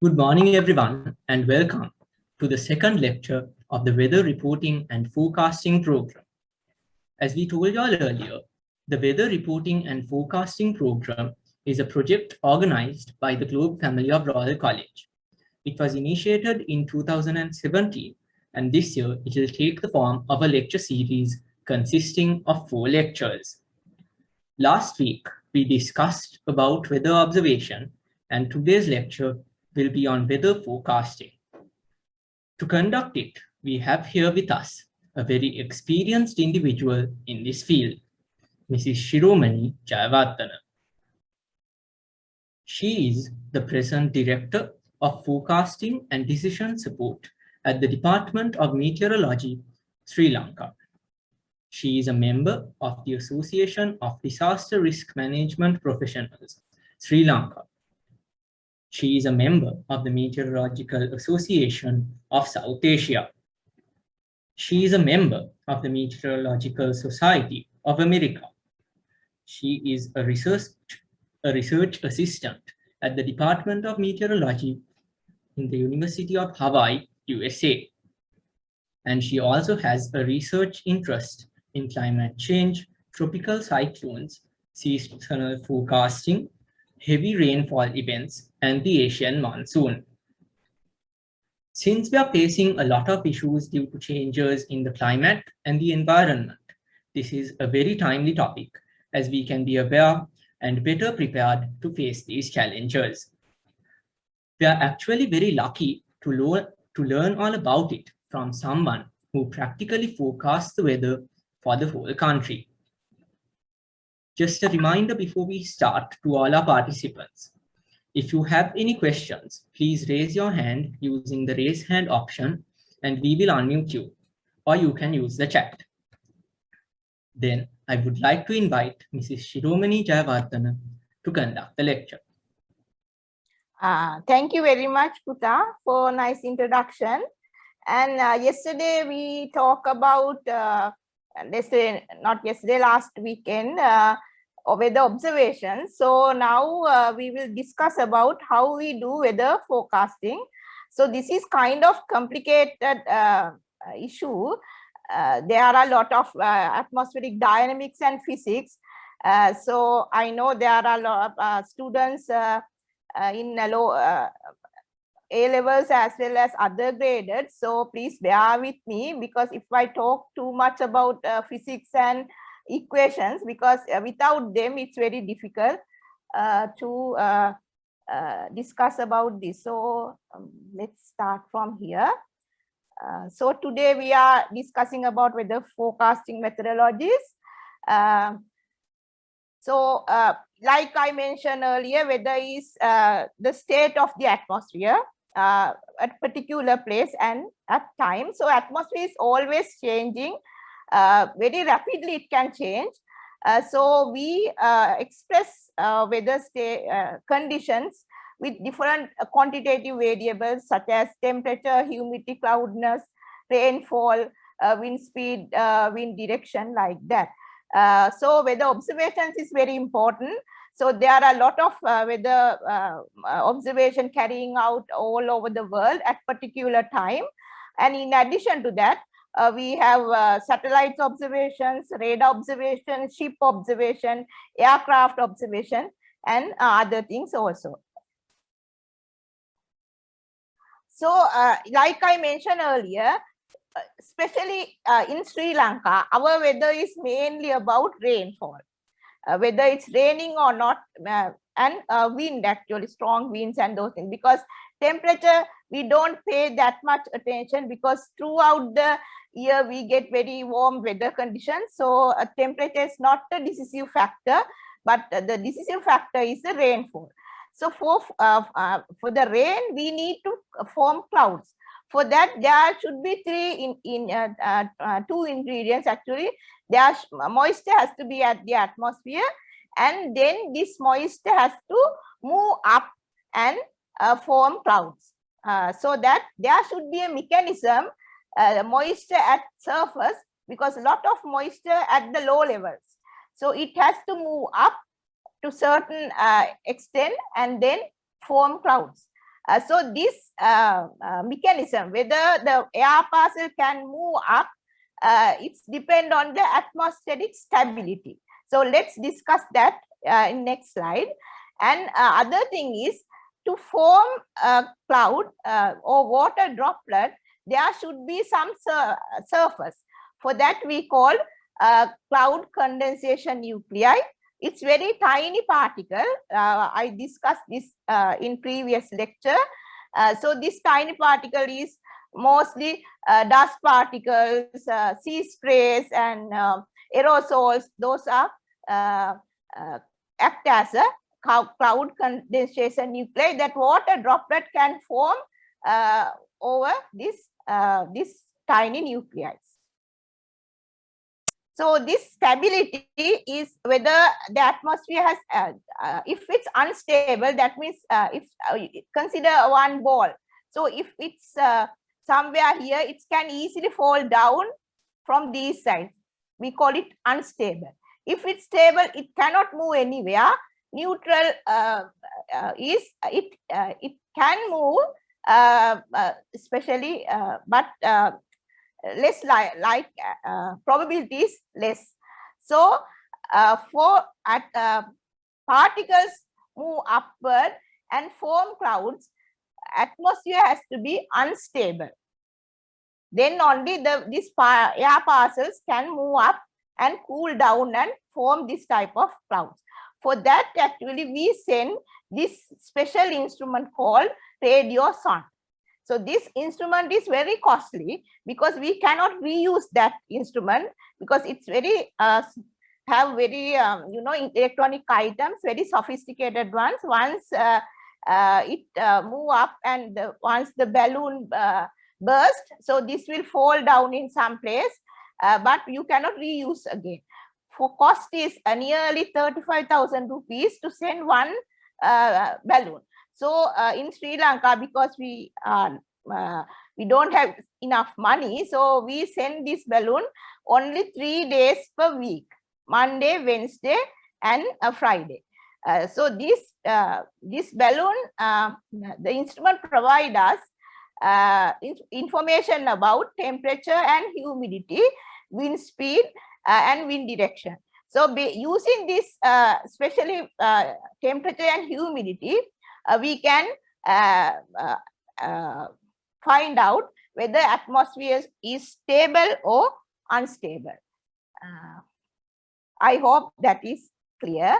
Good morning, everyone, and welcome to the second lecture of the Weather Reporting and Forecasting Program. As we told you all earlier, the Weather Reporting and Forecasting Program is a project organized by the Globe family of Royal College. It was initiated in 2017, and this year it will take the form of a lecture series consisting of 4 lectures. Last week, we discussed about weather observation, and today's lecture will be on weather forecasting. To conduct it, we have here with us a very experienced individual in this field, Mrs. Shiromani Jayawardena. She is the present Director of Forecasting and Decision Support at the Department of Meteorology, Sri Lanka. She is a member of the Association of Disaster Risk Management Professionals, Sri Lanka. She is a member of the Meteorological Association of South Asia. She is a member of the Meteorological Society of America. She is a research assistant at the Department of Meteorology in the University of Hawaii, USA. And she also has a research interest in climate change, tropical cyclones, seasonal forecasting, heavy rainfall events, and the Asian monsoon. Since we are facing a lot of issues due to changes in the climate and the environment, this is a very timely topic as we can be aware and better prepared to face these challenges. We are actually very lucky to learn all about it from someone who practically forecasts the weather for the whole country. Just a reminder before we start to all our participants. If you have any questions, please raise your hand using the raise hand option and we will unmute you, or you can use the chat. Then I would like to invite Mrs. Shiromani Jayawardena to conduct the lecture. Thank you very much, Puta, for nice introduction. And yesterday we talked about, last weekend, weather observations. So now we will discuss about how we do weather forecasting. So this is kind of complicated issue. There are a lot of atmospheric dynamics and physics. So I know there are a lot of students in low A-levels as well as other graded. So please bear with me, because if I talk too much about physics and equations, because without them it's very difficult to discuss about this. So let's start from here. So today we are discussing about weather forecasting methodologies. Like I mentioned earlier, weather is the state of the atmosphere at particular place and at time. So atmosphere is always changing. Very rapidly it can change. So we express weather conditions with different quantitative variables such as temperature, humidity, cloudiness, rainfall, wind speed, wind direction, like that. So weather observations is very important. So there are a lot of weather observation carrying out all over the world at particular time. And in addition to that, we have satellite observations, radar observation, ship observation, aircraft observation, and other things also. So like I mentioned earlier, especially in Sri Lanka, our weather is mainly about rainfall, whether it's raining or not, and wind, actually strong winds and those things. Because temperature, we don't pay that much attention, because throughout the year we get very warm weather conditions. So temperature is not the decisive factor, but the decisive factor is the rainfall. So for the rain, we need to form clouds. For that, there should be two ingredients actually. Moisture has to be at the atmosphere, and then this moisture has to move up and form clouds. So that there should be a mechanism, moisture at surface, because a lot of moisture at the low levels. So it has to move up to certain extent and then form clouds. So this mechanism, whether the air parcel can move up, it's depend on the atmospheric stability. So let's discuss that in next slide. And other thing is, to form a cloud or water droplet, there should be some surface. For that we call cloud condensation nuclei. It's very tiny particle. I discussed this in previous lecture. So this tiny particle is mostly dust particles, sea sprays, and aerosols. Those are act as a cloud condensation nuclei that water droplet can form over this tiny nuclei. So this stability is whether the atmosphere has, if it's unstable, that means if consider one ball. So if it's somewhere here, it can easily fall down from these sides. We call it unstable. If it's stable, it cannot move anywhere. Neutral is it can move, especially, but less like probability is less. So for particles move upward and form clouds, atmosphere has to be unstable. Then only these air parcels can move up and cool down and form this type of clouds. For that, actually, we send this special instrument called radiosonde. So this instrument is very costly because we cannot reuse that instrument because it's very have very electronic items, very sophisticated ones. Once it move up and once the balloon burst, so this will fall down in some place, but you cannot reuse again. For cost is nearly 35,000 rupees to send one balloon. So in Sri Lanka, because we don't have enough money, so we send this balloon only 3 days per week: Monday, Wednesday, and Friday. So this balloon, the instrument provide us information about temperature and humidity, wind speed, and wind direction. So using this, especially temperature and humidity, we can find out whether atmosphere is stable or unstable. I hope that is clear.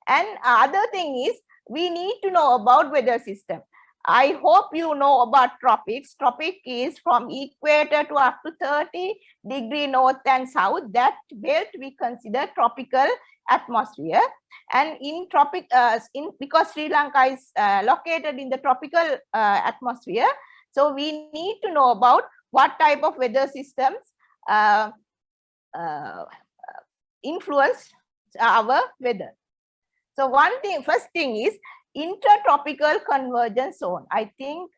And other thing is, we need to know about weather system. I hope you know about tropics. Tropic is from equator to up to 30° north and south. That belt we consider tropical atmosphere. And in tropic, because Sri Lanka is located in the tropical atmosphere, so we need to know about what type of weather systems influence our weather. So first thing is intertropical convergence zone. I think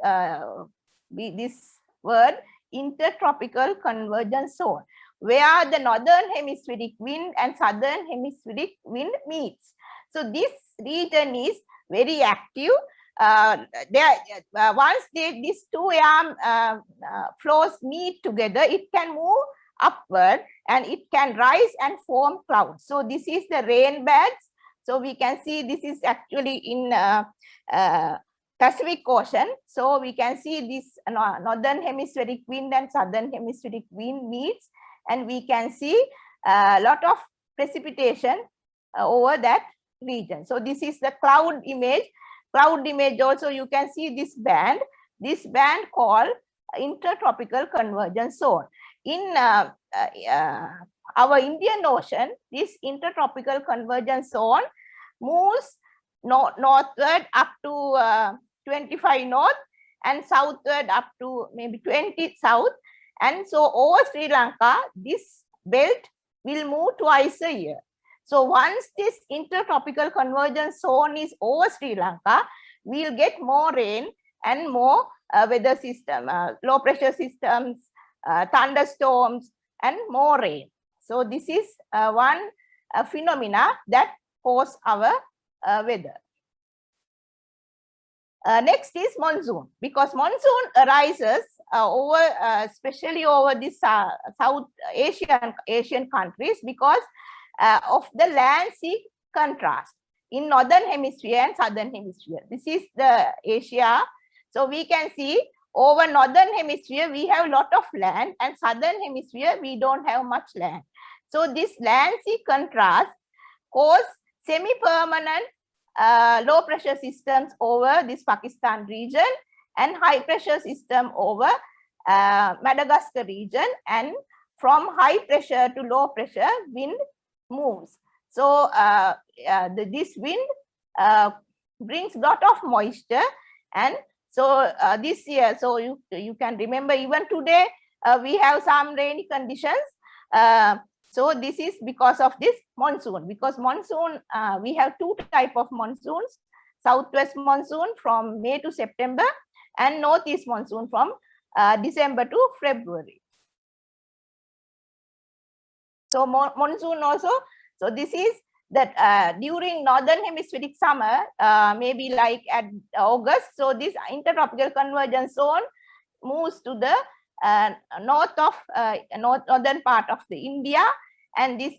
this word intertropical convergence zone, where the northern hemispheric wind and southern hemispheric wind meets. So this region is very active. Once these two air flows meet together, it can move upward and it can rise and form clouds. So this is the rain bands. So we can see this is actually in Pacific Ocean. So we can see this northern hemispheric wind and southern hemispheric wind meets, and we can see a lot of precipitation over that region. So this is the cloud image. Cloud image also you can see this band called intertropical convergence zone. In our Indian Ocean, this intertropical convergence zone moves northward up to 25 north and southward up to maybe 20 south. And so over Sri Lanka, this belt will move twice a year. So once this intertropical convergence zone is over Sri Lanka, we'll get more rain and more weather system, low pressure systems, thunderstorms, and more rain. So this is one phenomena that cause our weather. Next is monsoon, because monsoon arises especially over the South Asian countries because of the land sea contrast in northern hemisphere and southern hemisphere. This is the Asia. So we can see over northern hemisphere we have a lot of land, and southern hemisphere we don't have much land. So this land sea contrast cause semi-permanent low pressure systems over this Pakistan region and high pressure system over Madagascar region, and from high pressure to low pressure wind moves. So this wind brings a lot of moisture, and so this year, so you can remember even today we have some rainy conditions. So this is because of this monsoon, because monsoon, we have two types of monsoons: southwest monsoon from May to September and northeast monsoon from December to February. So monsoon also, so this is that during northern hemispheric summer, maybe like at August, so this intertropical convergence zone moves to the northern part of the India, and this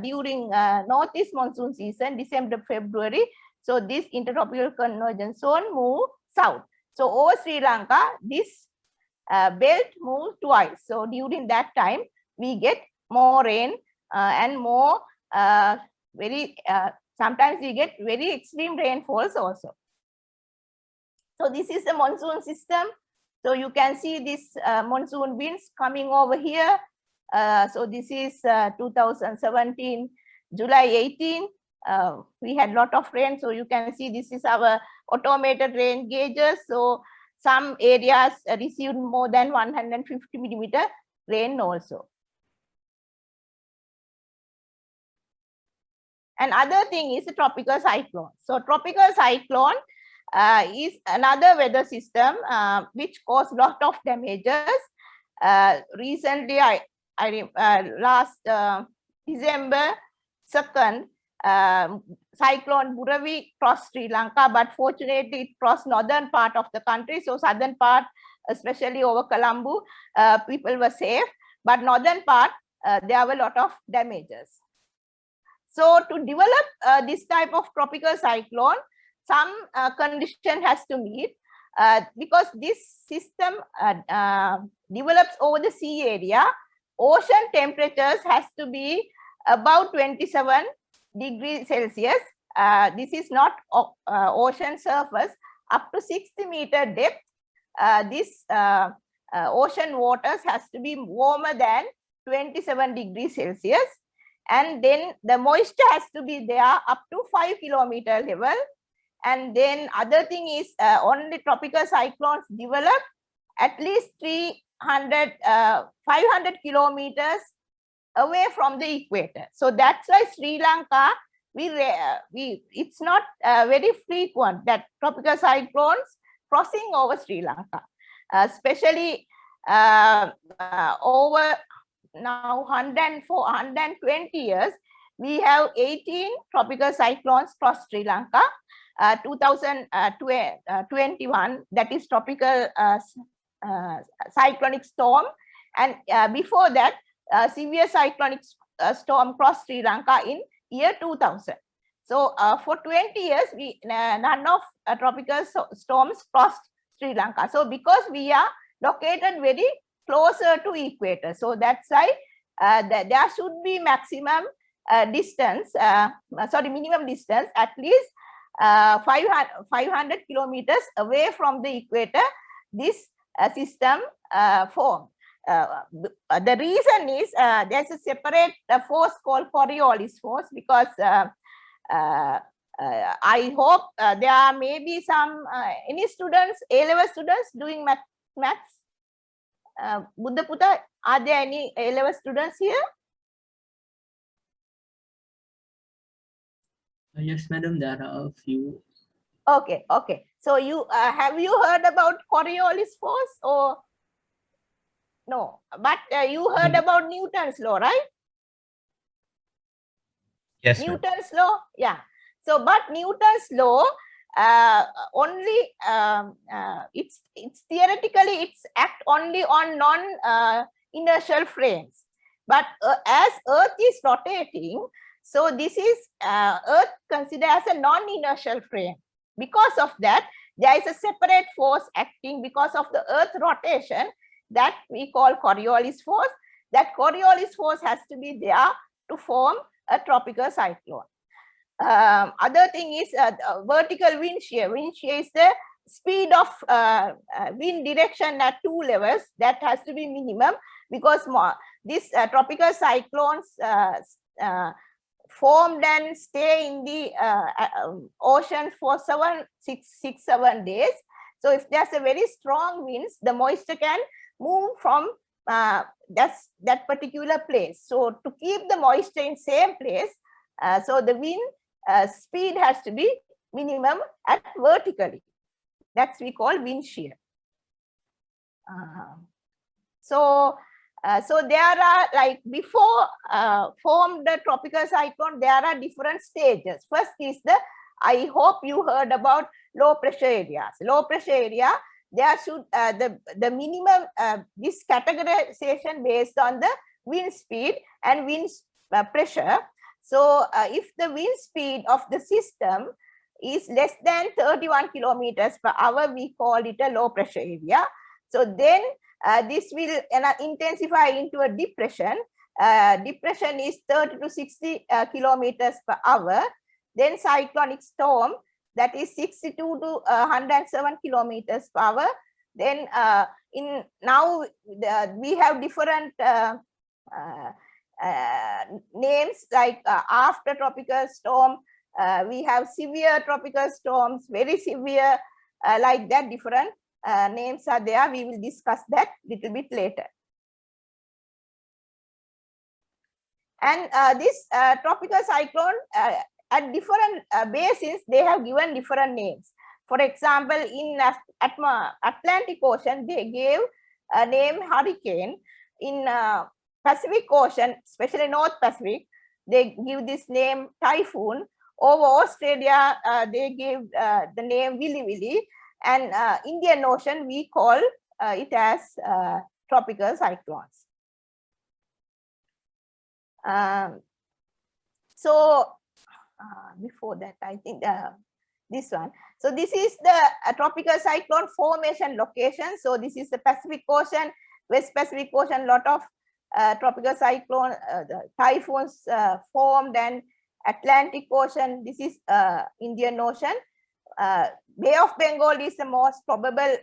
during northeast monsoon season, December, February, so this intertropical convergence zone move south. So over Sri Lanka, this belt moves twice. So during that time, we get more rain and more sometimes we get very extreme rainfalls also. So this is the monsoon system. So you can see this monsoon winds coming over here. So this is 2017, July 18. We had a lot of rain. So you can see this is our automated rain gauges. So some areas received more than 150 millimeter rain also. Another thing is a tropical cyclone. So tropical cyclone is another weather system which caused a lot of damages. Recently, last December 2nd, cyclone Buravi crossed Sri Lanka, but fortunately it crossed northern part of the country. So southern part, especially over Colombo, people were safe, but northern part, there were a lot of damages. So to develop this type of tropical cyclone, some condition has to meet because this system develops over the sea area. Ocean temperatures has to be about 27 degrees Celsius. This is not ocean surface. Up to 60 meter depth, this ocean waters has to be warmer than 27 degrees Celsius. And then the moisture has to be there up to 5 kilometer level. And then other thing is only tropical cyclones develop at least 500 kilometers away from the equator. So that's why Sri Lanka, it's not very frequent that tropical cyclones crossing over Sri Lanka, especially over now 120 years, we have 18 tropical cyclones cross Sri Lanka. 2021, that is tropical cyclonic storm, and before that, severe cyclonic storm crossed Sri Lanka in year 2000. So for 20 years, none of tropical storms crossed Sri Lanka. So because we are located very closer to equator, so that's why there should be maximum distance, minimum distance, at least 500 kilometers away from the equator, this system form. The reason is there's a separate force called Coriolis force, because I hope there may be some any students, A-level students doing maths. Buddha Puta, are there any A-level students here? Yes, madam, there are a few. Okay, okay. So you have you heard about Coriolis force or no? But you heard about Newton's law, right? Yes. Newton's law, yeah. So, but Newton's law only it's theoretically it's act only on non inertial frames, but as Earth is rotating, so this is Earth considered as a non-inertial frame. Because of that, there is a separate force acting because of the Earth rotation that we call Coriolis force. That Coriolis force has to be there to form a tropical cyclone. Other thing is vertical wind shear. Wind shear is the speed of wind direction at two levels that has to be minimum, because these tropical cyclones formed and stay in the ocean for 7 days. So if there's a very strong winds, the moisture can move from that particular place. So to keep the moisture in same place, so the wind speed has to be minimum at vertically. That's we call wind shear. So there are, like, before formed the tropical cyclone, there are different stages. First is I hope you heard about low pressure areas. Low pressure area, there should the minimum this categorization based on the wind speed and wind pressure. So if the wind speed of the system is less than 31 kilometers per hour, we call it a low pressure area. So then this will intensify into a depression. Depression is 30 to 60 kilometers per hour. Then cyclonic storm, that is 62 to 107 kilometers per hour. Then now we have different names, like after tropical storm, we have severe tropical storms, very severe, like that, different names are there. We will discuss that little bit later. And this tropical cyclone, at different basins, they have given different names. For example, in Atlantic Ocean, they gave a name hurricane. In Pacific Ocean, especially North Pacific, they give this name typhoon. Over Australia, they give the name Willy Willy. And Indian Ocean, we call it as tropical cyclones. Before that, I think this one. So this is the tropical cyclone formation location. So this is the Pacific Ocean, West Pacific Ocean, lot of tropical cyclone, the typhoons formed, and Atlantic Ocean, this is Indian Ocean. Bay of Bengal is the most probable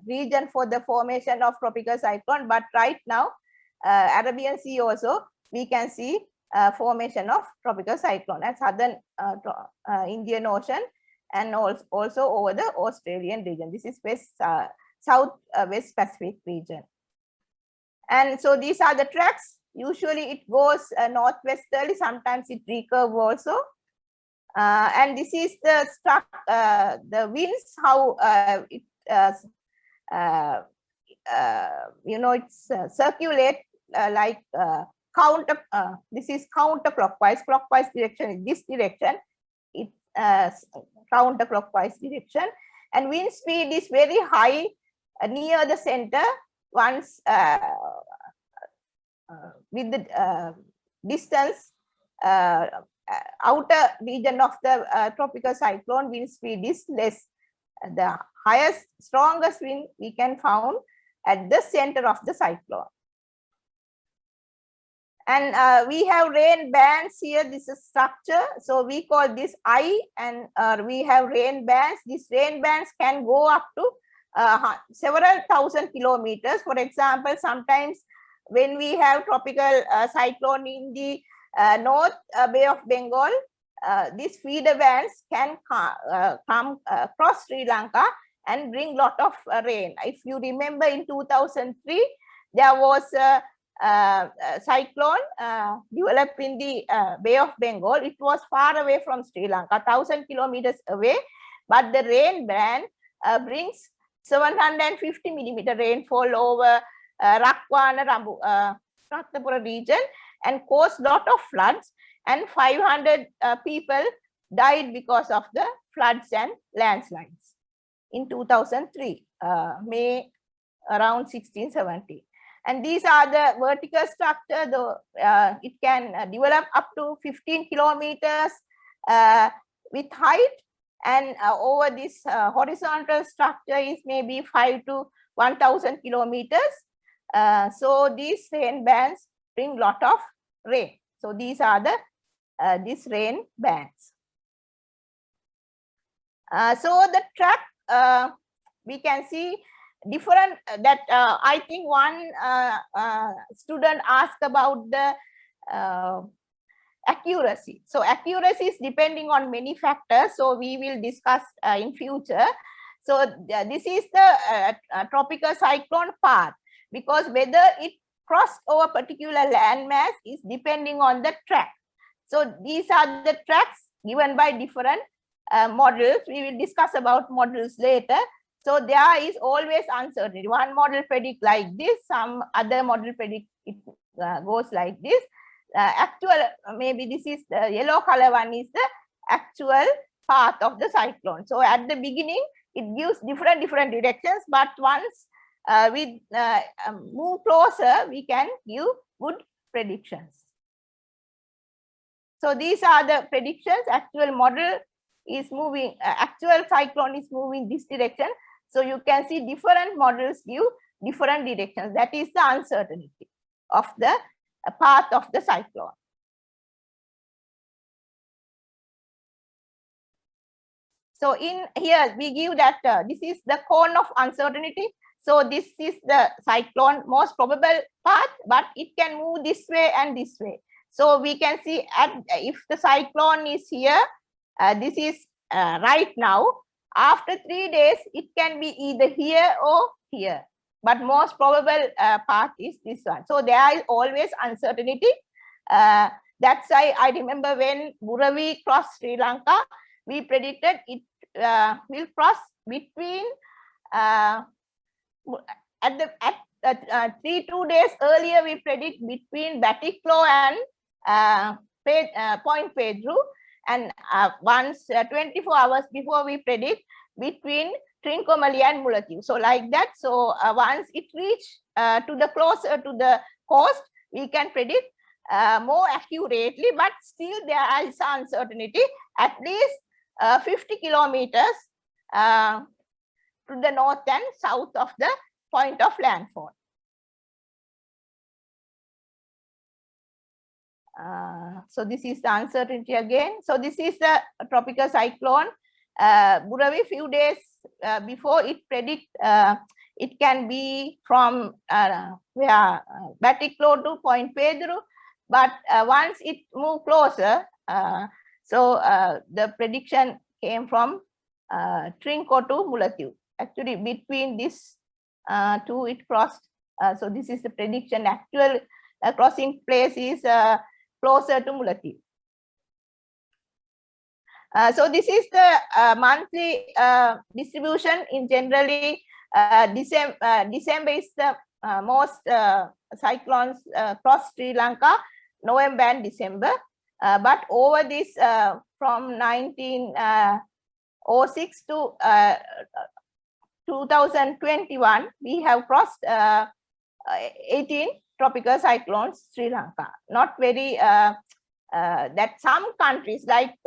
region for the formation of tropical cyclone, but right now Arabian Sea also we can see formation of tropical cyclone at southern Indian Ocean, and also over the Australian region. This is South West Pacific region. And so these are the tracks. Usually it goes northwesterly, sometimes it recurve also. And this is the winds, how it it's circulate like counter. This is counterclockwise. Clockwise direction is this direction. It counterclockwise direction, and wind speed is very high near the center. Once with the distance outer region of the tropical cyclone, wind speed is less. The highest, strongest wind we can found at the center of the cyclone. And we have rain bands here. This is structure. So we call this I, and we have rain bands. These rain bands can go up to several thousand kilometers. For example, sometimes when we have tropical cyclone in the North Bay of Bengal, these feeder bands can come across Sri Lanka and bring lot of rain. If you remember, in 2003, there was a cyclone developed in the Bay of Bengal. It was far away from Sri Lanka, 1,000 kilometers away, but the rain band brings 750 millimeter rainfall over Rakwana, Ratnapura region, and caused lot of floods, and 500 people died because of the floods and landslides in 2003, May around 1670. And these are the vertical structure, though it can develop up to 15 kilometers with height, and over this horizontal structure is maybe 5 to 1,000 kilometers. So these rain bands bring lot of rain. So these are the these rain bands. So the track, we can see different that I think one student asked about the accuracy. So accuracy is depending on many factors. So we will discuss in future. So this is the tropical cyclone path, because whether it crossed over particular landmass is depending on the track. So these are the tracks given by different models. We will discuss about models later. So there is always uncertainty. One model predict like this, some other model predict it goes like this. Actual, maybe this is the yellow color one is the actual path of the cyclone. So at the beginning, it gives different directions, but once we move closer, we can give good predictions. So these are the predictions. Actual model is moving, actual cyclone is moving this direction. So you can see different models give different directions. That is the uncertainty of the path of the cyclone. So in here we give that this is the cone of uncertainty. So this is the cyclone most probable path, but it can move this way and this way. So we can see if the cyclone is here, this is right now. After 3 days, it can be either here or here, but most probable path is this one. So there is always uncertainty. That's why I remember when Buravi crossed Sri Lanka, we predicted it will cross between at 2 days earlier. We predict between Batticaloa and Point Pedro. And once 24 hours before, we predict between Trincomalee and Mullaitivu. So like that. So once it reach to the closer to the coast, we can predict more accurately, but still there is uncertainty. At least 50 kilometers to the north and south of the point of landfall. So this is the uncertainty again. So this is the tropical cyclone. Buravi, few days before it predict it can be from Batticaloa to Point Pedro, but once it moved closer, so the prediction came from Trinco to Mullaitivu. Actually, between this two, it crossed. So this is the prediction. Actual crossing place is closer to Mullaitivu. So this is the monthly distribution. In generally, December is the most cyclones cross Sri Lanka, November and December. But over this from 1906 to 2021, we have crossed 18 tropical cyclones Sri Lanka. Not very that some countries like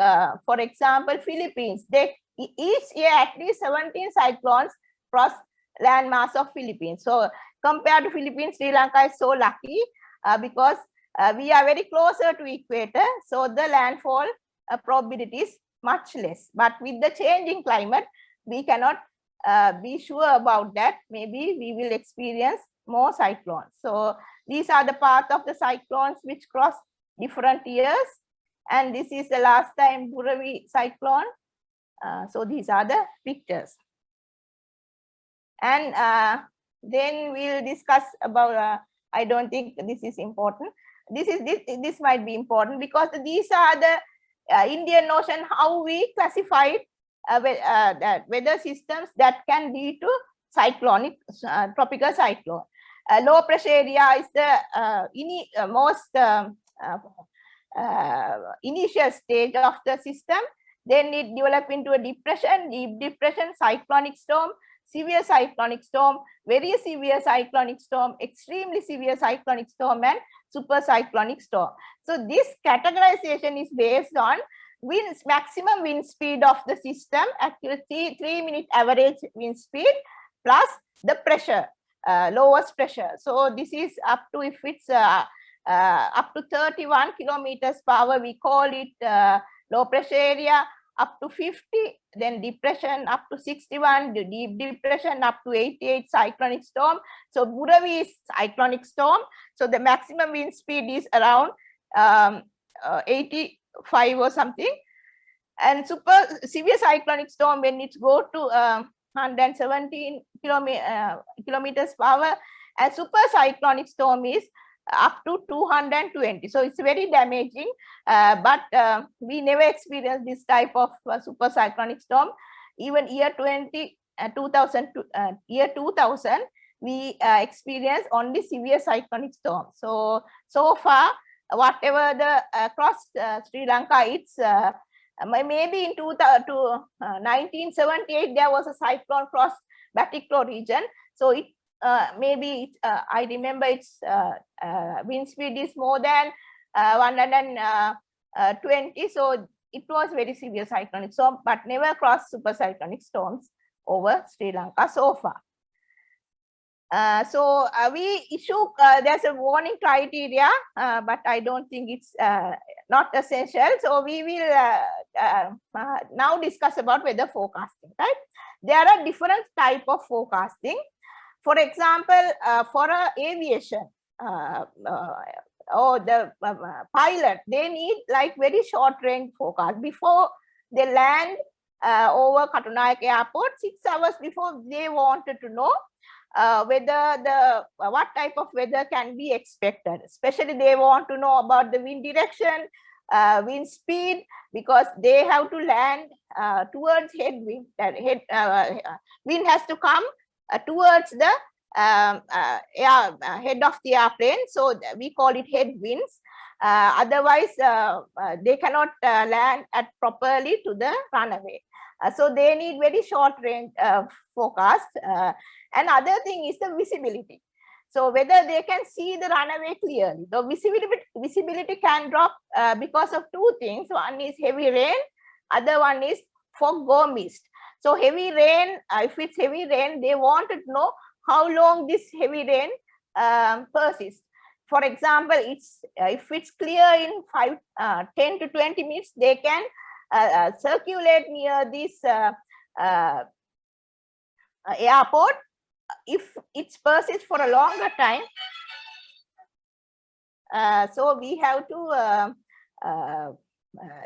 for example Philippines, they each year at least 17 cyclones cross landmass of Philippines. So compared to Philippines, Sri Lanka is so lucky because we are very closer to equator, so the landfall probability is much less. But with the changing climate, we cannot be sure about that. Maybe we will experience more cyclones. So these are the path of the cyclones which cross different years, and this is the last time Buravi cyclone. So these are the pictures, and then we'll discuss about. I don't think this is important. This might be important because these are the Indian Ocean, how we classify weather systems that can lead to cyclonic tropical cyclone. Low pressure area is the most initial stage of the system. Then it developed into a depression, deep depression, cyclonic storm, severe cyclonic storm, very severe cyclonic storm, extremely severe cyclonic storm, and super cyclonic storm. So this categorization is based on winds, maximum wind speed of the system, accuracy, 3-minute average wind speed, plus the pressure, lowest pressure. So this is up to, if it's up to 31 kilometers per hour, we call it low pressure area. Up to 50, then depression up to 61, the deep depression up to 88, cyclonic storm. So Buravi is cyclonic storm. So the maximum wind speed is around 85 or something. And super severe cyclonic storm, when it go to 117 kilometers per hour, and super cyclonic storm is up to 220. So it's very damaging, but we never experienced this type of super cyclonic storm. Even year 2000, we experienced only severe cyclonic storm. So far, whatever the across Sri Lanka, it's maybe in 1978 there was a cyclone cross Batticaloa region. So it maybe I remember its wind speed is more than 120. So it was very severe cyclonic storm, but never crossed super cyclonic storms over Sri Lanka so far. We issue, there's a warning criteria, but I don't think it's not essential. So we will now discuss about weather forecasting, right? There are different type of forecasting. For example, for aviation or the pilot, they need like very short range forecast. Before they land over Katunayake Airport, 6 hours before, they wanted to know whether what type of weather can be expected. Especially they want to know about the wind direction, wind speed, because they have to land towards headwind. Wind has to come towards the head of the airplane, so we call it headwinds. Otherwise, they cannot land at properly to the runway. So they need very short range forecast. And other thing is the visibility. So whether they can see the runway clearly. The visibility can drop because of two things. One is heavy rain, other one is fog or mist. So heavy rain, if it's heavy rain, they wanted to know how long this heavy rain persists. For example, if it's clear in 10 to 20 minutes, they can circulate near this airport. If it persists for a longer time, so we have to,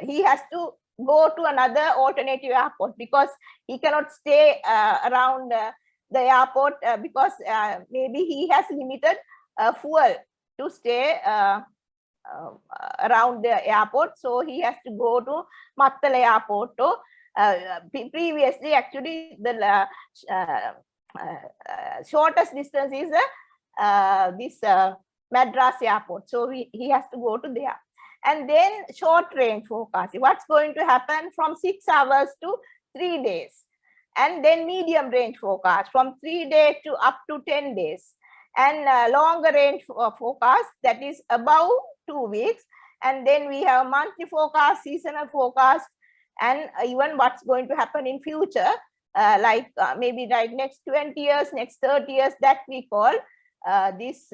he has to go to another alternative airport, because he cannot stay around the airport because maybe he has limited fuel to stay around the airport. So he has to go to Mattala Airport. Previously, actually, the shortest distance is this Madras Airport. So he has to go to there. And then short range forecast, what's going to happen from 6 hours to 3 days. And then medium range forecast from 3 days to up to 10 days. And longer range forecast, that is about 2 weeks. And then we have monthly forecast, seasonal forecast, and even what's going to happen in future, like maybe like next 20 years, next 30 years, that we call this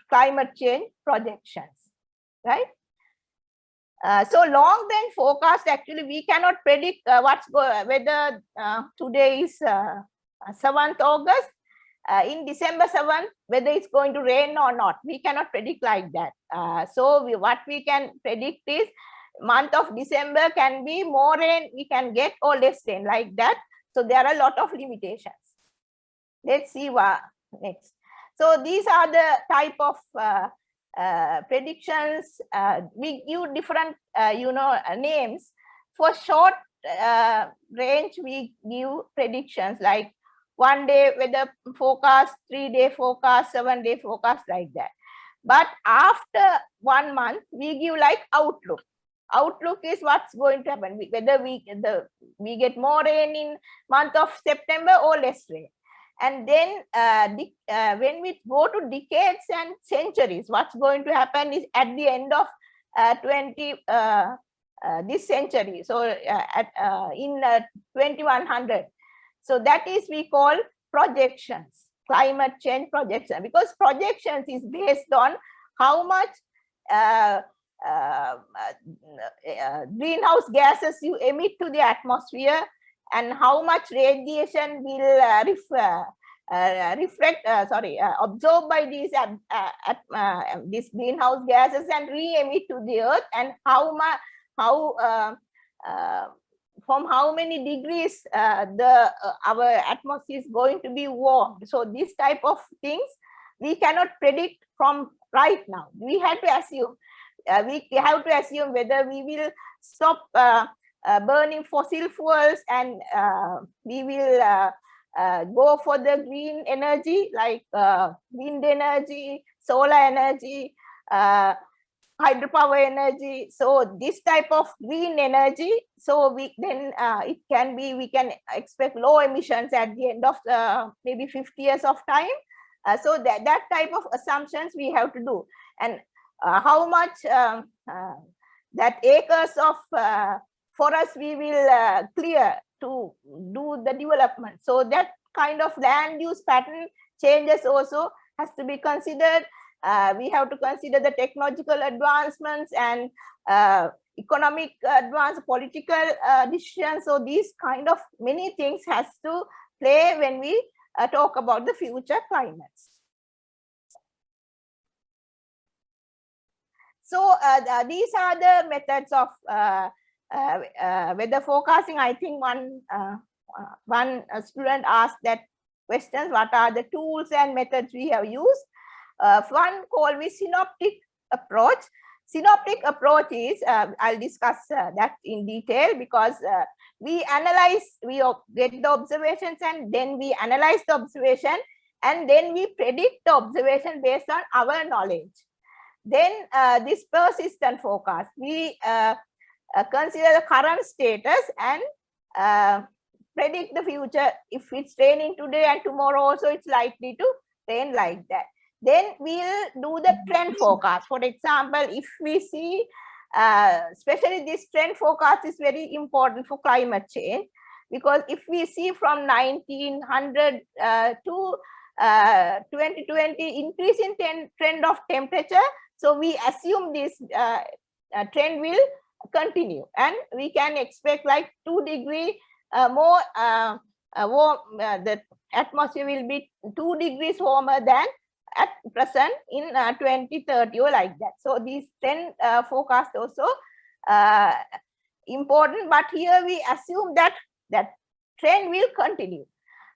climate change projections, right? So long range forecast, actually we cannot predict whether today is 7th August, in December 7th, whether it's going to rain or not. We cannot predict like that. So what we can predict is month of December can be more rain we can get, or less rain, like that. So there are a lot of limitations. Let's see what next. So these are the type of predictions. We give different names. For short range, we give predictions like 1 day weather forecast, 3 day forecast, 7 day forecast, like that. But after 1 month, we give like outlook. outlook is what's going to happen, whether we get more rain in month of September or less rain. And then when we go to decades and centuries, what's going to happen is at the end of this century, so in 2100. So that is we call projections, climate change projection, because projections is based on how much greenhouse gases you emit to the atmosphere and how much radiation will absorbed by these greenhouse gases and re-emit to the earth, and from how many degrees our atmosphere is going to be warmed. So this type of things we cannot predict from right now. We have to assume whether we will stop burning fossil fuels and we will go for the green energy like wind energy, solar energy, hydropower energy. So this type of green energy, so we can expect low emissions at the end of maybe 50 years of time. So that type of assumptions we have to do, and how much that acres of forest we will clear to do the development. So that kind of land use pattern changes also has to be considered. We have to consider the technological advancements and economic advance, political decisions. So these kind of many things has to play when we talk about the future climates. So these are the methods of weather forecasting. I think one student asked that question: what are the tools and methods we have used? One called we synoptic approach. Synoptic approach is, I'll discuss that in detail, because we get the observations and then we analyze the observation and then we predict the observation based on our knowledge. Then this persistent forecast, we consider the current status and predict the future. If it's raining today and tomorrow also it's likely to rain like that. Then we'll do the trend forecast. For example, if we see, especially this trend forecast is very important for climate change, because if we see from 1900 to 2020 increase in trend of temperature, so we assume this trend will continue, and we can expect like 2 degrees more warm. The atmosphere will be 2 degrees warmer than at present in 2030 or like that. So these trend forecast also important, but here we assume that that trend will continue.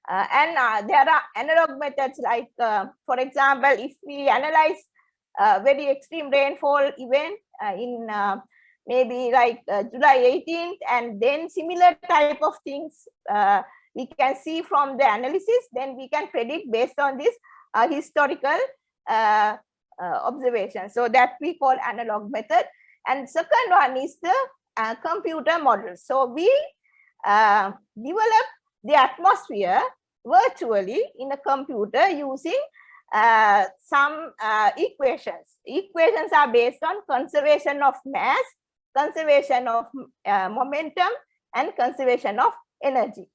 And there are analog methods like, for example, if we analyze very extreme rainfall event in maybe like July 18th, and then similar type of things we can see from the analysis, then we can predict based on this historical observation. So that we call analog method. And second one is the computer model. So we develop the atmosphere virtually in a computer using some equations. Equations are based on conservation of mass, conservation of momentum, and conservation of energy.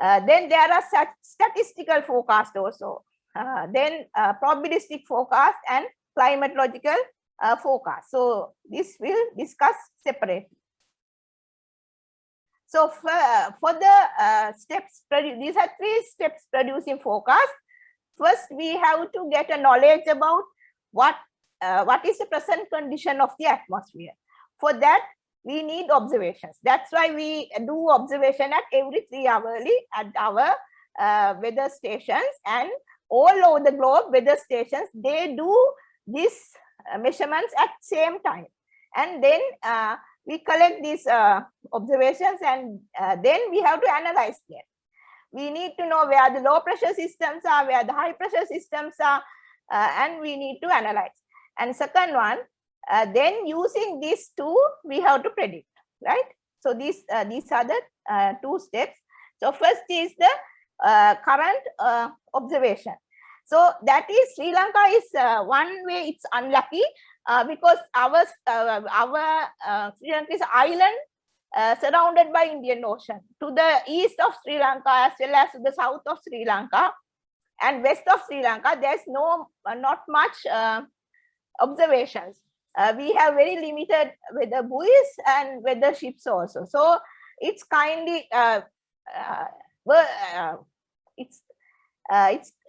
Then there are such statistical forecast also. Then probabilistic forecast and climatological forecast. So this we'll discuss separately. So for the steps, these are 3 steps producing forecast. First, we have to get a knowledge about what is the present condition of the atmosphere. For that, we need observations. That's why we do observation at every 3 hourly at our weather stations, and all over the globe weather stations, they do these measurements at same time. And then we collect these observations, and then we have to analyze them. We need to know where the low pressure systems are, where the high pressure systems are, and we need to analyze. And second one, Then using these two, we have to predict, right? So these are the two steps. So first is the current observation. So that is Sri Lanka is one way it's unlucky because our Sri Lanka is island surrounded by Indian Ocean. To the east of Sri Lanka as well as to the south of Sri Lanka and west of Sri Lanka, there's not much observations. We have very limited weather buoys and weather ships also. So it's kindly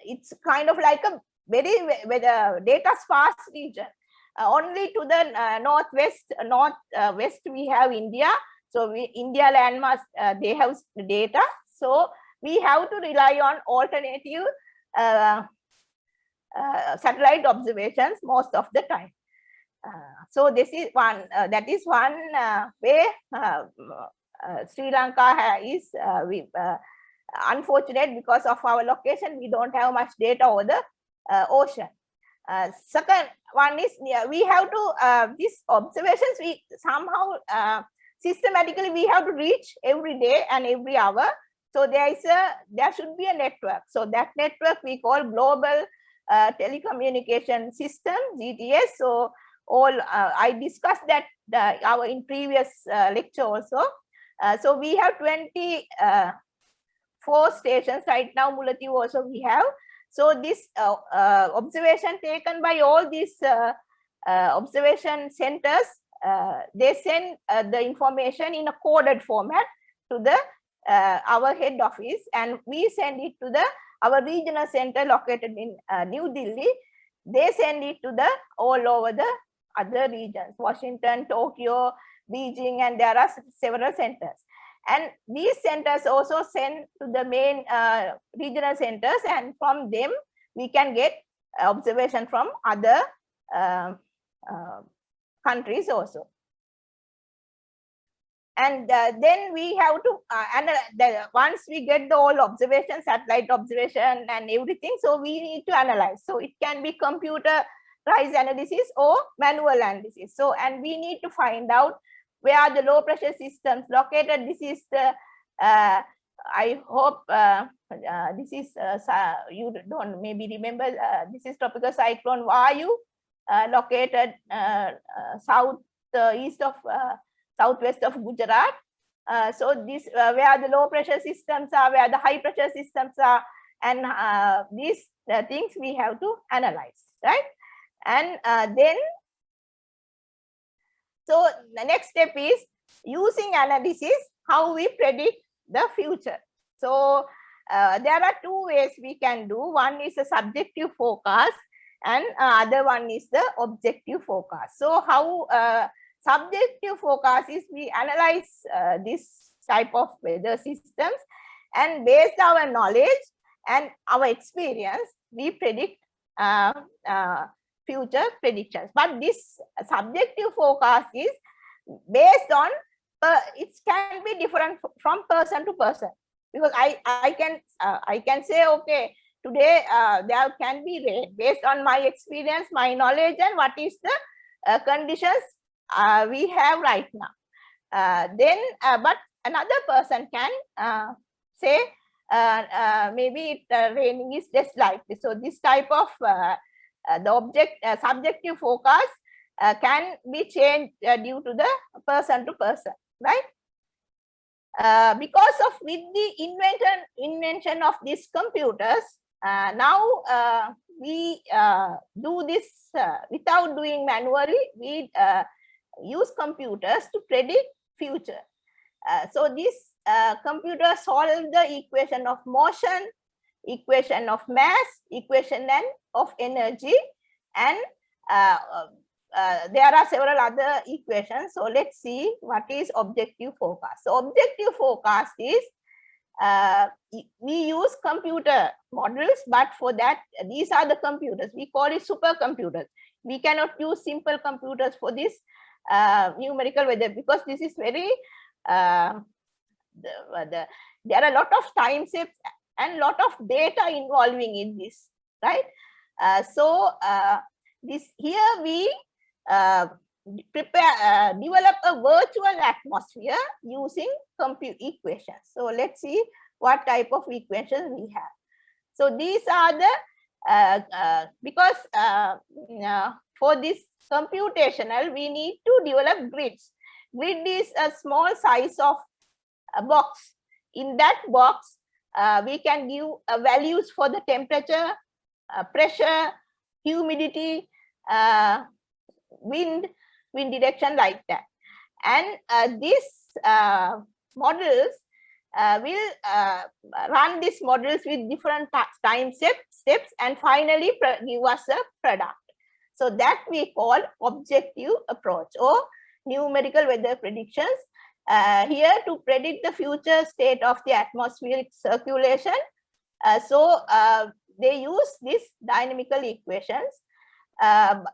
it's kind of like a very data sparse region. Only to the northwest we have India. So India landmass they have data. So we have to rely on alternative satellite observations most of the time. So this is one that is one way Sri Lanka is unfortunate because of our location. We don't have much data over the ocean. Second one is we have to these observations we somehow systematically we have to reach every day and every hour. So there should be a network. So that network we call global telecommunication system, GTS. So all I discussed that in previous lecture also. So we have 24 stations right now. Mullaitivu also we have. So this observation taken by all these observation centers, they send the information in a coded format to the our head office, and we send it to our regional center located in New Delhi. They send it to all over the other regions, Washington, Tokyo, Beijing, and there are several centers. And these centers also send to the main regional centers, and from them we can get observation from other countries also. And then we have to once we get the whole observation, satellite observation and everything, so we need to analyze. So it can be computerized analysis or manual analysis. So, and we need to find out where are the low pressure systems located. This is the I hope this is you don't maybe remember this is tropical cyclone Vayu located southeast of southwest of Gujarat. So this where the low pressure systems are, where the high pressure systems are, and these things we have to analyze, right? And then so the next step is using analysis how we predict the future. So there are two ways we can do. One is a subjective forecast and other one is the objective forecast. So how subjective forecast is we analyze this type of weather systems, and based on our knowledge and our experience, we predict future predictions. But this subjective forecast is based on it can be different from person to person, because I can say, okay, today there can be rain based on my experience, my knowledge, and what is the conditions we have right now. But another person can say maybe raining is less likely. So this type of the subjective forecast can be changed due to the person to person, right? Because of with the invention of these computers, now we do this without doing manually. We use computers to predict future. So this computer solve the equation of motion, equation of mass, equation of energy, and there are several other equations. So let's see what is objective forecast. So objective forecast is we use computer models, but for that these are the computers. We call it supercomputers. We cannot use simple computers for this numerical weather, because this is very there are a lot of time steps and lot of data involving in this, right? So this here we develop a virtual atmosphere using compute equations. So let's see what type of equations we have. So these are the, because for this computational, we need to develop grids. Grid is a small size of a box. In that box, we can give values for the temperature, pressure, humidity, wind direction, like that. And these models will run these models with different time steps and finally give us a product. So that we call objective approach or numerical weather predictions. Here to predict the future state of the atmospheric circulation. So they use these dynamical equations.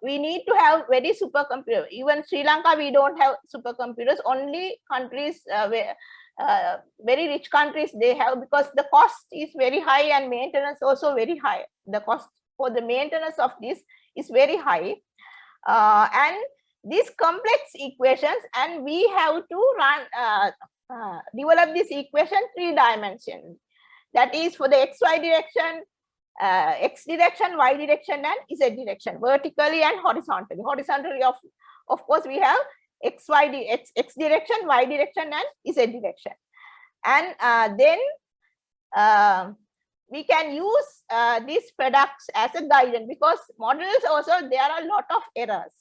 We need to have very supercomputer. Even Sri Lanka, we don't have supercomputers. Only countries, very rich countries, they have, because the cost is very high and maintenance also very high. The cost for the maintenance of this is very high. And these complex equations, and we have to run develop this equation 3-dimensionally. That is for the XY direction, X direction, Y direction, and Z direction, vertically and horizontally. Horizontally, of course, we have X direction, Y direction, and Z direction. And then we can use these products as a guidance, because models also, there are a lot of errors,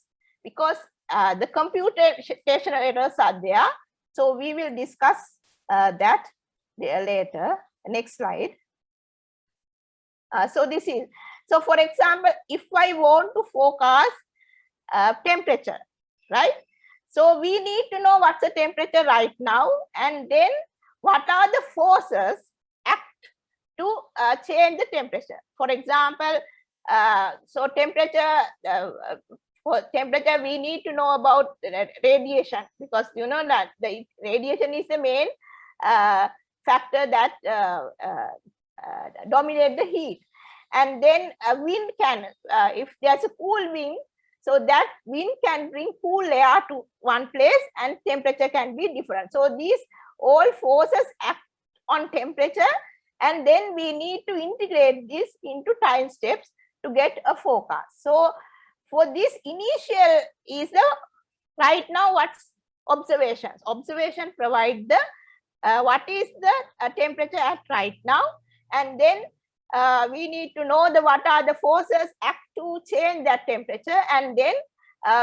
because the computational errors are there. So we will discuss that later. Next slide. So this is, so for example, if I want to forecast temperature, right? So we need to know what's the temperature right now, and then what are the forces act to change the temperature. For example, so temperature, for temperature, we need to know about radiation, because you know that the radiation is the main factor that dominate the heat. And then a wind can, if there's a cool wind, so that wind can bring cool air to one place and temperature can be different. So these all forces act on temperature, and then we need to integrate this into time steps to get a forecast. So for this initial is the right now what's observations. Observation provide the what is the temperature at right now, and then we need to know the what are the forces act to change that temperature, and then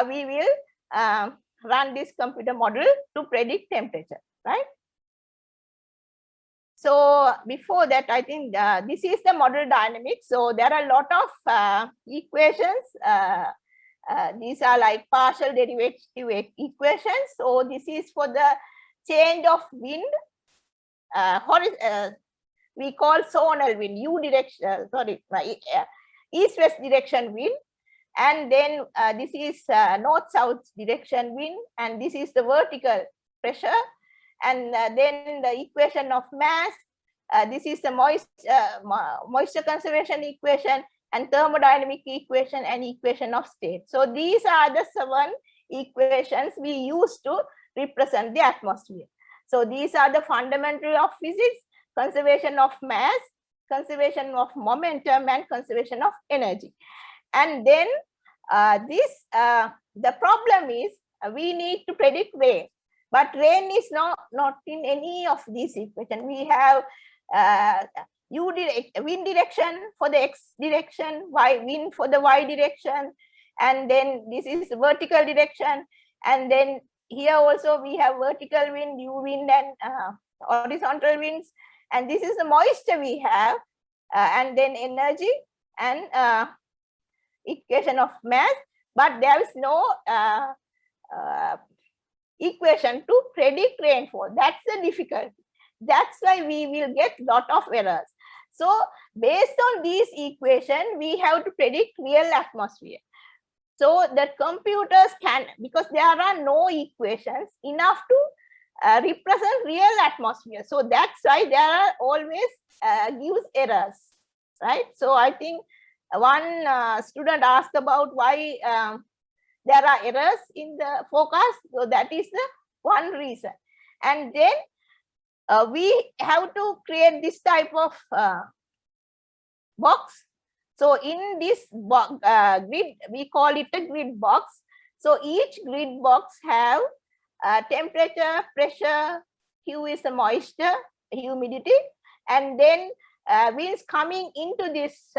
we will run this computer model to predict temperature, right? So before that, I think this is the model dynamics. So there are a lot of equations. These are like partial derivative equations. So this is for the change of wind. We call zonal wind, east-west direction wind. And then this is north-south direction wind, and this is the vertical pressure. And then the equation of mass, this is the moisture conservation equation, and thermodynamic equation, and equation of state. So these are the 7 equations we use to represent the atmosphere. So these are the fundamental of physics: conservation of mass, conservation of momentum, and conservation of energy. And then the problem is we need to predict rain, but rain is not in any of these equations. We have wind direction for the X direction, wind for the Y direction, and then this is vertical direction. And then here also we have vertical wind, U wind, and horizontal winds. And this is the moisture we have, and then energy and equation of mass, but there is no equation to predict rainfall. That's the difficulty. That's why we will get lot of errors. So based on these equations, we have to predict real atmosphere. So the computers can, because there are no equations enough to represent real atmosphere. So that's why there are always gives errors, right? So I think one student asked about why there are errors in the forecast. So that is the one reason. And then we have to create this type of box. So in this grid, we call it a grid box. So each grid box have temperature, pressure, Q is the moisture, humidity, and then winds coming into this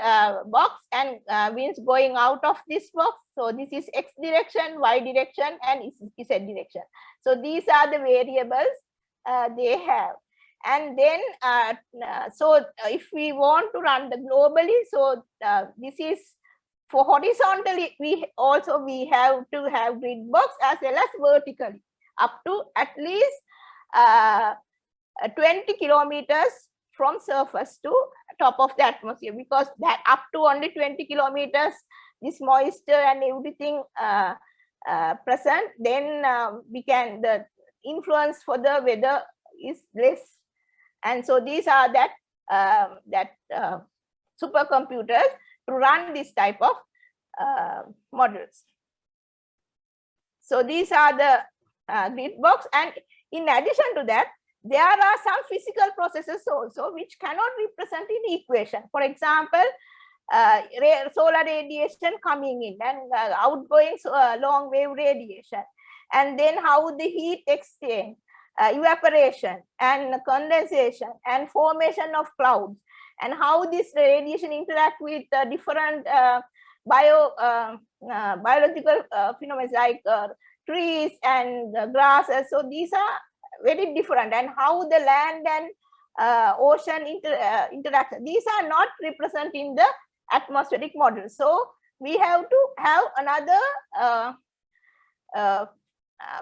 box and winds going out of this box. So this is X direction, Y direction, and Z direction. So these are the variables they have. And then, if we want to run the globally, so this is for horizontally, we have to have grid box as well as vertically, up to at least 20 kilometers from surface to top of the atmosphere, because that up to only 20 kilometers, this moisture and everything present, then we can, the influence for the weather is less. And so these are supercomputers to run this type of models. So these are the grid box, and in addition to that, there are some physical processes also which cannot be present in equation. For example, solar radiation coming in and outgoing long wave radiation, and then how the heat exchange, evaporation and condensation and formation of clouds, and how this radiation interact with different biological phenomena like trees and grasses. So these are very different, and how the land and ocean interact. These are not represented in the atmospheric model. So we have to have another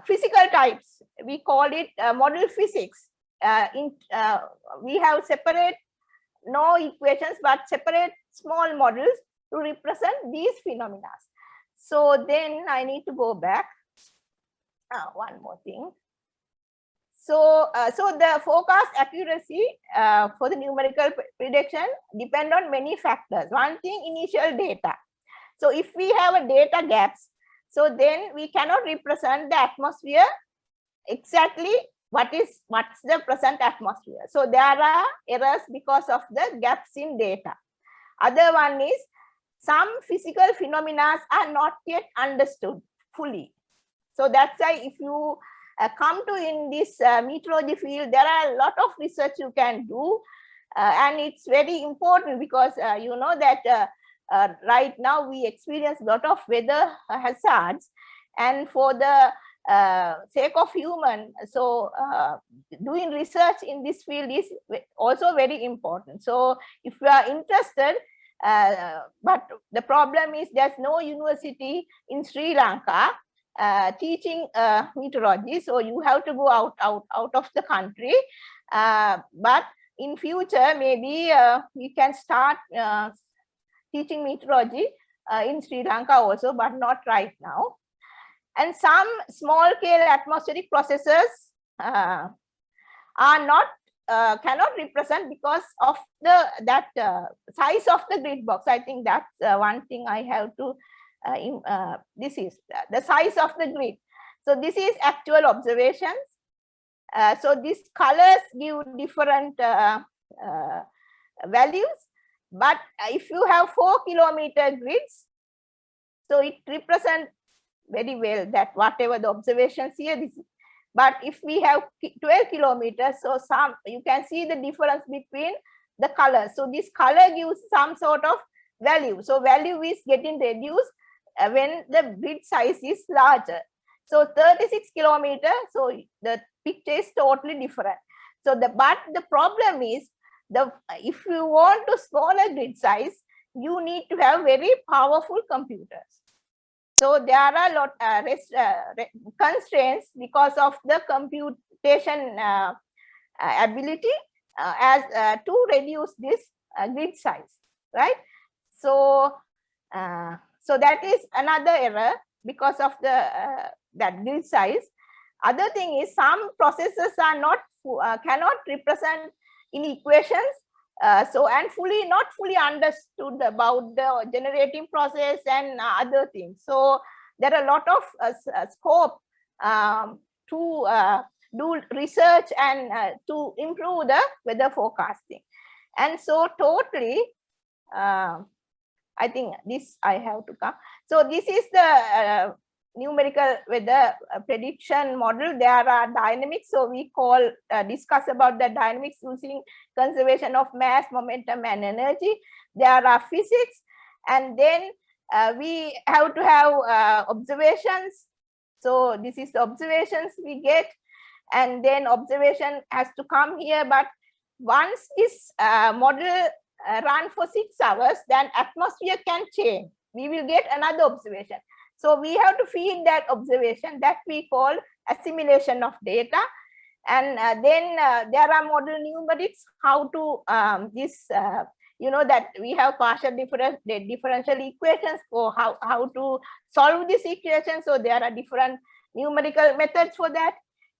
physical types. We call it model physics. We have separate, no equations, but separate small models to represent these phenomena. So then I need to go back. One more thing. So, the forecast accuracy for the numerical prediction depend on many factors. One thing, initial data. So if we have a data gaps, so then we cannot represent the atmosphere exactly what's the present atmosphere. So there are errors because of the gaps in data. Other one is some physical phenomena are not yet understood fully. So that's why if you come to in this meteorology field, there are a lot of research you can do, and it's very important because you know that right now we experience a lot of weather hazards, and for the sake of human, so doing research in this field is also very important. So if you are interested, but the problem is there's no university in Sri Lanka teaching meteorology, so you have to go out of the country, but in future maybe you can start teaching meteorology in Sri Lanka also, but not right now. And some small scale atmospheric processes are not cannot represent because of that size of the grid box. I think that's one thing I have to this is the size of the grid. So this is actual observations. So these colors give different values, but if you have 4-kilometer grids, so it represents very well that whatever the observations here, this is. But if we have 12 kilometers, so some you can see the difference between the colors. So this color gives some sort of value. So value is getting reduced when the grid size is larger. So 36 kilometers, so the picture is totally different. So but the problem is, if you want to smaller grid size, you need to have very powerful computers. So there are a lot constraints because of the computation ability to reduce this grid size, right? So so that is another error because of the that grid size. Other thing is some processes are not cannot represent in equations, so and not fully understood about the generating process and other things. So there are a lot of scope to do research and to improve the weather forecasting. And so totally, I think this I have to come. So this is the numerical weather prediction model. There are dynamics, so we call discuss about the dynamics using conservation of mass, momentum, and energy. There are physics, and then we have to have observations. So this is the observations we get, and then observation has to come here. But once this model run for 6 hours, then atmosphere can change. We will get another observation. So we have to feed that observation, that we call assimilation of data. And then there are model numerics, how to you know that we have partial differential equations for how to solve this equation. So there are different numerical methods for that.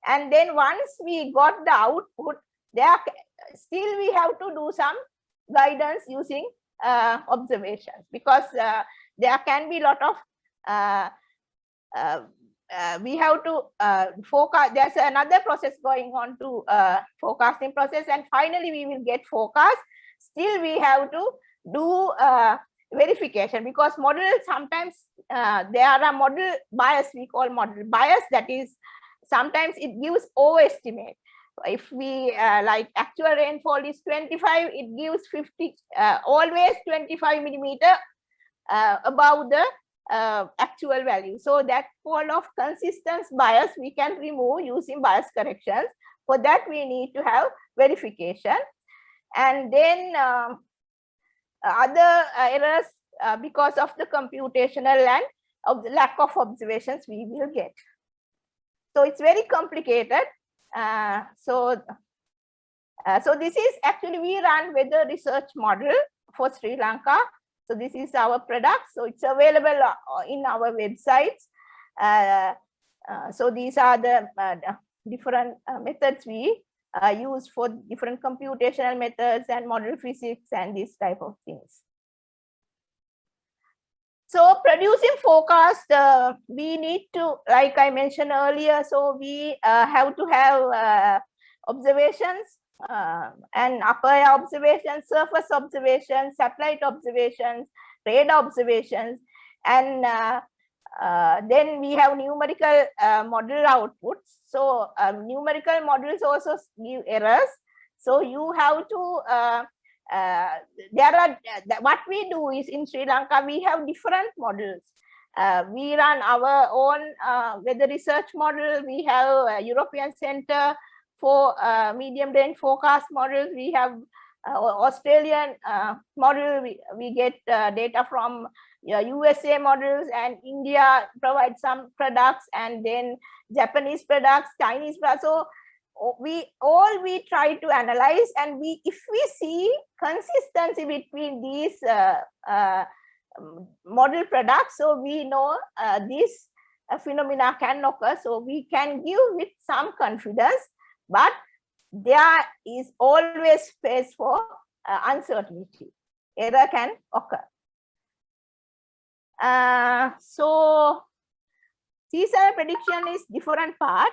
And then once we got the output, there still we have to do some guidance using observations, because there can be a lot of we have to forecast. There's another process going on to forecasting process, and finally we will get forecast. Still we have to do verification, because model sometimes there are model bias, we call model bias, that is sometimes it gives overestimate. If we like actual rainfall is 25, it gives 50, always 25 millimeter above the actual value. So that call of consistence bias we can remove using bias corrections. For that we need to have verification. And then other errors because of the computational and of the lack of observations we will get. So it's very complicated. So this is actually, we run weather research model for Sri Lanka. So this is our product. So it's available in our websites. So these are the different methods we use for different computational methods and model physics and this type of things. So producing forecast, we need to, like I mentioned earlier, so we have to have observations and upper air observations, surface observations, satellite observations, radar observations, and then we have numerical model outputs. So numerical models also give errors. So you have to there are what we do is in Sri Lanka we have different models. We run our own weather research model. We have a European Center for medium range forecast models. We have Australian model. We get data from USA models, and India provides some products, and then Japanese products, Chinese products. So we try to analyze, and if we see consistency between these model products, so we know this phenomena can occur. So we can give with some confidence, but there is always space for uncertainty. Error can occur. So seasonal prediction is different part.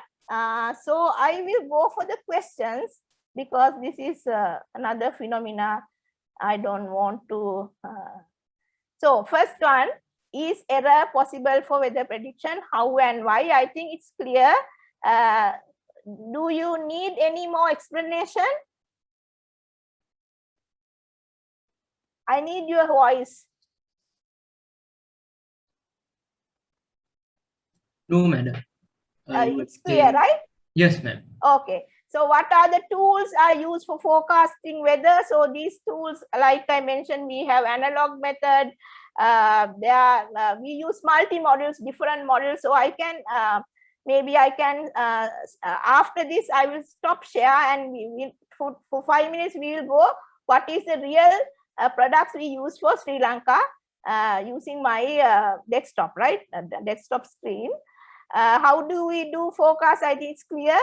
So I will go for the questions, because this is another phenomena I don't want to. So first one, is error possible for weather prediction? How and why? I think it's clear. Do you need any more explanation? I need your voice. No, madam. It's clear, right? Yes, ma'am. Okay. So what are the tools are used for forecasting weather? So these tools, like I mentioned, we have analog method. We use multi-models, different models. So I can, maybe I can, after this, I will stop share, and we will, for 5 minutes, we will go, what is the real products we use for Sri Lanka using my desktop, right? The desktop screen. How do we do forecast? I think it's clear.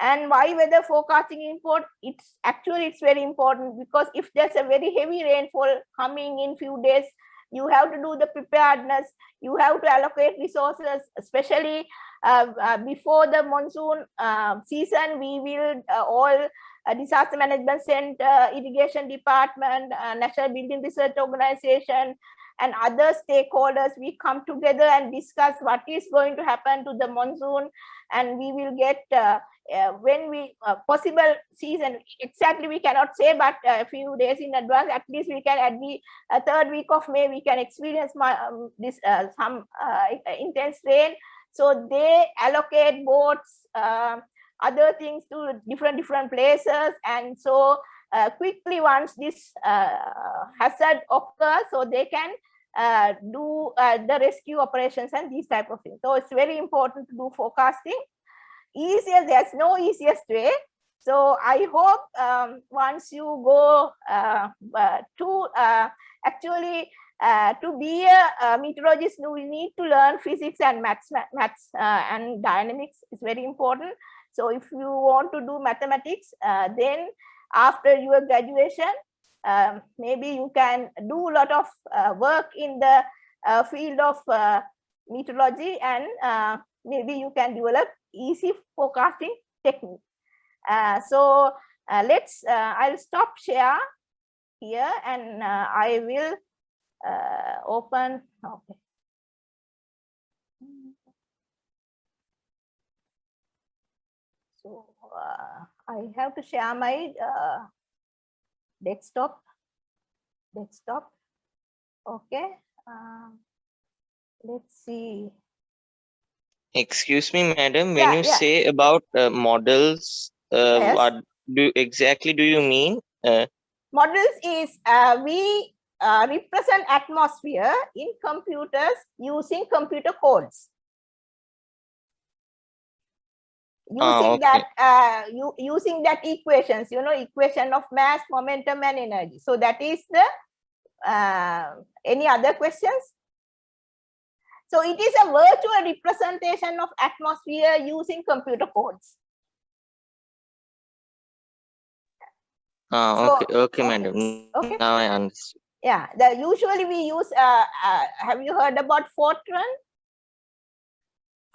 And why weather forecasting important? It's very important, because if there's a very heavy rainfall coming in few days, you have to do the preparedness, you have to allocate resources, especially before the monsoon season. We will all Disaster Management Center, Irrigation Department, National Building Research Organization, and other stakeholders, we come together and discuss what is going to happen to the monsoon, and we will get when we possible season, exactly we cannot say, but a few days in advance, at least we can, at the third week of May, we can experience this some intense rain. So they allocate boats, other things to different places, and so quickly once this hazard occurs, so they can do the rescue operations and these type of things. So it's very important to do forecasting. There's no easiest way. So I hope once you go to actually to be a meteorologist, we need to learn physics and maths and dynamics is very important. So if you want to do mathematics, then after your graduation, maybe you can do a lot of work in the field of meteorology, and maybe you can develop easy forecasting technique. So let's, I'll stop share here, and I will open. Okay. So I have to share my desktop. Okay. Let's see. Excuse me, madam. When you say about models, Yes. what exactly do you mean? Models is we represent atmosphere in computers using computer codes. Using that using that equations, you know, equation of mass, momentum, and energy. So that is the any other questions? So it is a virtual representation of atmosphere using computer codes. Okay, madam. Okay. Now I understand. Yeah, usually we use, have you heard about Fortran?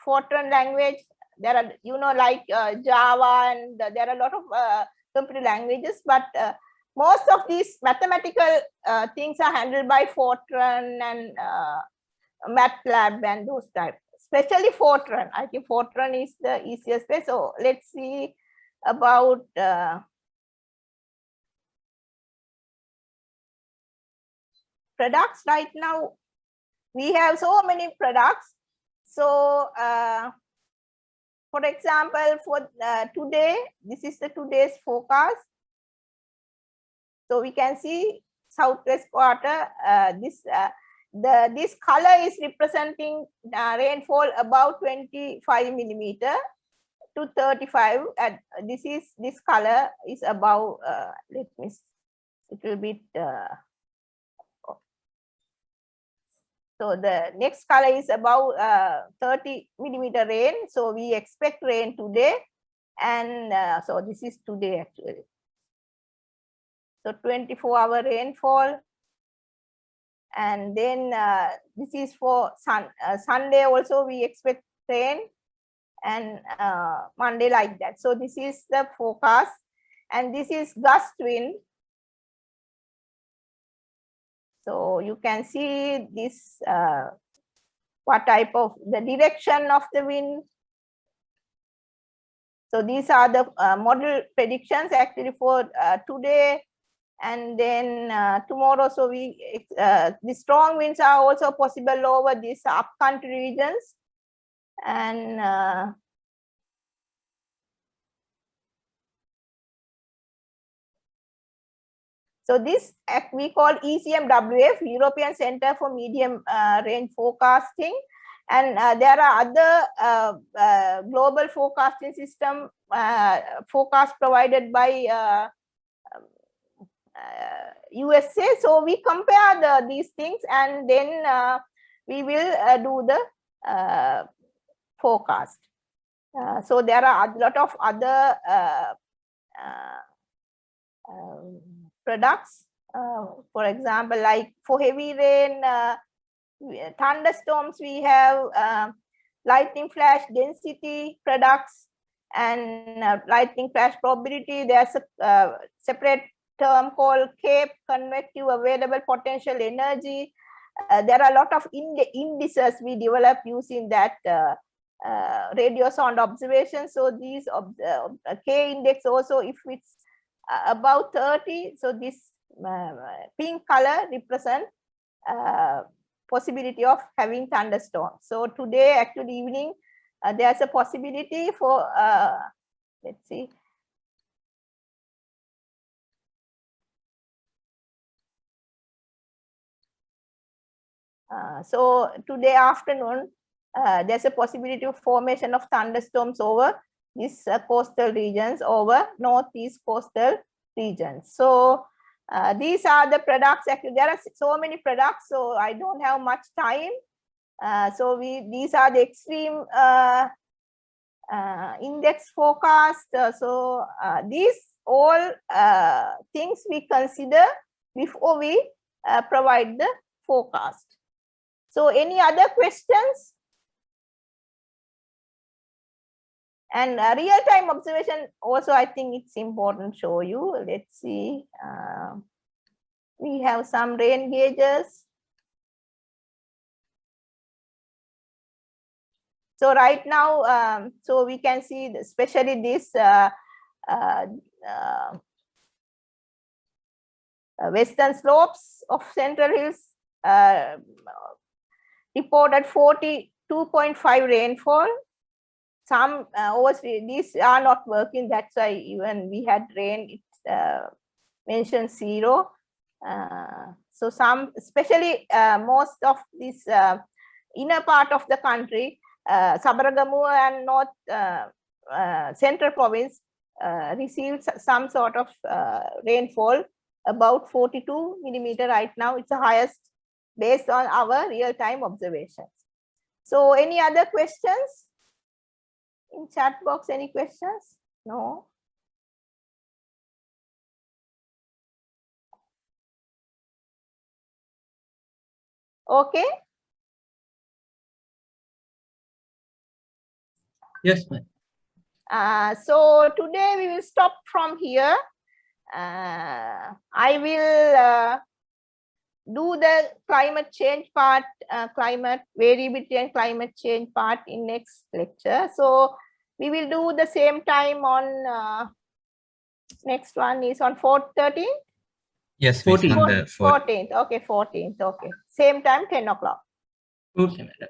Fortran language. There are, you know, like Java, and there are a lot of computer languages, but most of these mathematical things are handled by Fortran and MATLAB and those types, especially Fortran. I think Fortran is the easiest way. So let's see about products. Right now we have so many products. So for example, for today, this is the today's forecast. So we can see southwest quarter, this color is representing rainfall about 25 millimeter to 35, and this color is above, let me a little bit. So the next color is about 30 millimeter rain. So we expect rain today, and so this is today actually. So 24-hour rainfall, and then this is for Sunday also we expect rain, and Monday like that. So this is the forecast, and this is gust wind. So you can see this, what type of the direction of the wind. So these are the model predictions actually for today, and then tomorrow. So we the strong winds are also possible over these upcountry regions, and so this we call ECMWF, European Center for Medium Range Forecasting, and there are other global forecasting system forecast provided by USA. So we compare these things, and then we will do the forecast. So there are a lot of other products. For example, like for heavy rain, thunderstorms, we have lightning flash density products and lightning flash probability. There's a separate term called CAPE, convective available potential energy. There are a lot of indices we develop using that radio sound observation. So these K index also, if it's above 30, so this pink color represent possibility of having thunderstorms. So today, actually evening, there's a possibility for, let's see. So today afternoon, there's a possibility of formation of thunderstorms over these coastal regions, over northeast coastal regions. So these are the products. Actually, there are so many products, so I don't have much time. So these are the extreme index forecast. So these all things we consider before we provide the forecast. So any other questions? And real-time observation also, I think it's important to show you. Let's see. We have some rain gauges. So right now, so we can see especially this western slopes of Central Hills reported 42.5 rainfall. Some these are not working, that's why even we had rain, it mentioned 0. So some, especially most of this inner part of the country, Sabaragamuwa and North Central Province received some sort of rainfall, about 42 millimeter right now. It's the highest based on our real-time observations. So any other questions? In chat box, any questions? No. Okay. Yes, ma'am. So today we will stop from here. I will do the climate change part, climate variability and climate change part in next lecture. So we will do the same time on next one is on 13th. Yes, 14th. 14th. Okay, 14th. Okay, same time 10 o'clock. Okay, madam.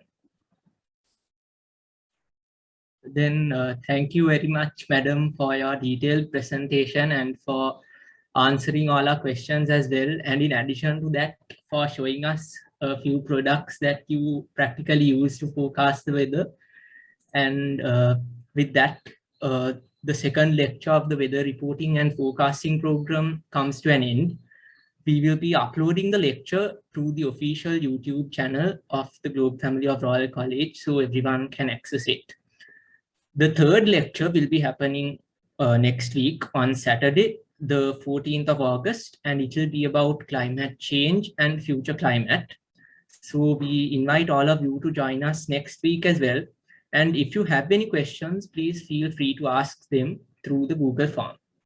Then thank you very much, madam, for your detailed presentation and for answering all our questions as well. And in addition to that, for showing us a few products that you practically use to forecast the weather. And with that, the second lecture of the weather reporting and forecasting program comes to an end. We will be uploading the lecture to the official YouTube channel of the Globe Family of Royal College, so everyone can access it. The third lecture will be happening next week on Saturday, the 14th of August, and it will be about climate change and future climate. So we invite all of you to join us next week as well. And if you have any questions, please feel free to ask them through the Google form.